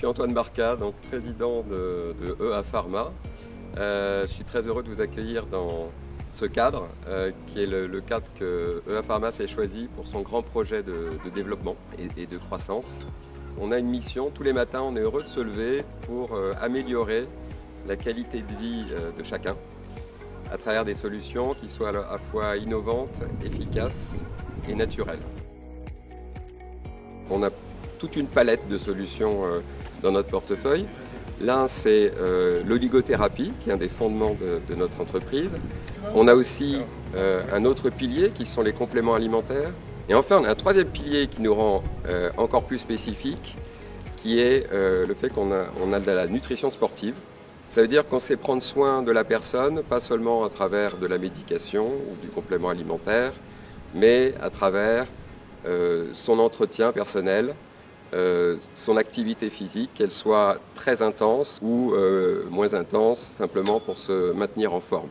suis Antoine Barca, donc président de EA Pharma. Je suis très heureux de vous accueillir dans ce cadre, qui est le cadre que EA Pharma s'est choisi pour son grand projet de développement et de croissance. On a une mission, tous les matins on est heureux de se lever pour améliorer la qualité de vie de chacun à travers des solutions qui soient à la fois innovantes, efficaces et naturelles. On a toute une palette de solutions dans notre portefeuille. L'un, c'est l'oligothérapie, qui est un des fondements de notre entreprise. On a aussi un autre pilier, qui sont les compléments alimentaires. Et enfin, on a un troisième pilier qui nous rend encore plus spécifique, qui est le fait qu'on a de la nutrition sportive. Ça veut dire qu'on sait prendre soin de la personne, pas seulement à travers de la médication ou du complément alimentaire, mais à travers son entretien personnel, son activité physique, qu'elle soit très intense ou moins intense, simplement pour se maintenir en forme.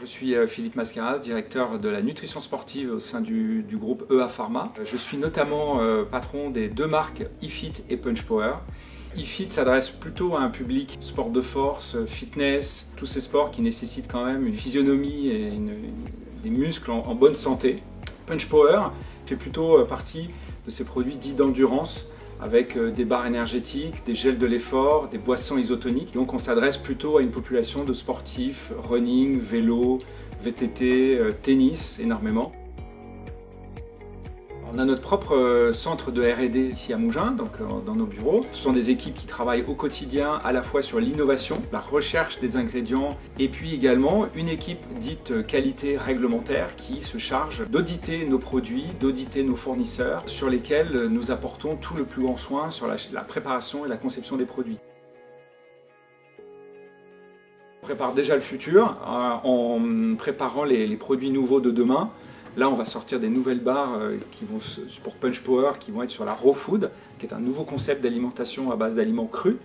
Je suis Philippe Mascaras, directeur de la nutrition sportive au sein du groupe EA Pharma. Je suis notamment patron des deux marques eFit et Punchpower. eFit s'adresse plutôt à un public sport de force, fitness, tous ces sports qui nécessitent quand même une physionomie et des muscles en bonne santé. Punchpower fait plutôt partie de ces produits dits d'endurance avec des barres énergétiques, des gels de l'effort, des boissons isotoniques. Donc on s'adresse plutôt à une population de sportifs, running, vélo, VTT, tennis énormément. On a notre propre centre de R&D ici à Mougins, donc dans nos bureaux. Ce sont des équipes qui travaillent au quotidien à la fois sur l'innovation, la recherche des ingrédients et puis également une équipe dite qualité réglementaire qui se charge d'auditer nos produits, d'auditer nos fournisseurs sur lesquels nous apportons tout le plus grand soin sur la préparation et la conception des produits. On prépare déjà le futur en préparant les produits nouveaux de demain. Là, on va sortir des nouvelles barres pour Punchpower qui vont être sur la raw food, qui est un nouveau concept d'alimentation à base d'aliments crus.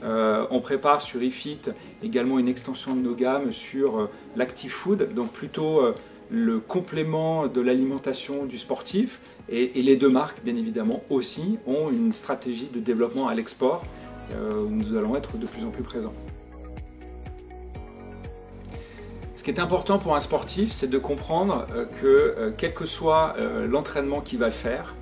On prépare sur eFit également une extension de nos gammes sur l'active food, donc plutôt le complément de l'alimentation du sportif. Et les deux marques, bien évidemment, aussi ont une stratégie de développement à l'export où nous allons être de plus en plus présents. Ce qui est important pour un sportif, c'est de comprendre que quel que soit l'entraînement qu'il va faire,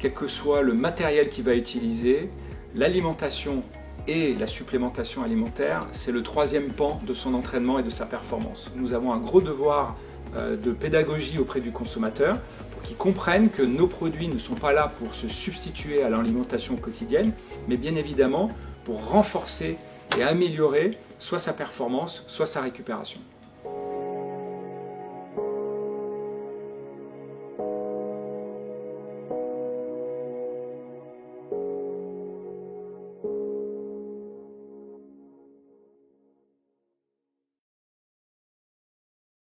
quel que soit le matériel qu'il va utiliser, l'alimentation et la supplémentation alimentaire, c'est le troisième pan de son entraînement et de sa performance. Nous avons un gros devoir de pédagogie auprès du consommateur pour qu'il comprenne que nos produits ne sont pas là pour se substituer à l'alimentation quotidienne, mais bien évidemment pour renforcer et améliorer soit sa performance, soit sa récupération.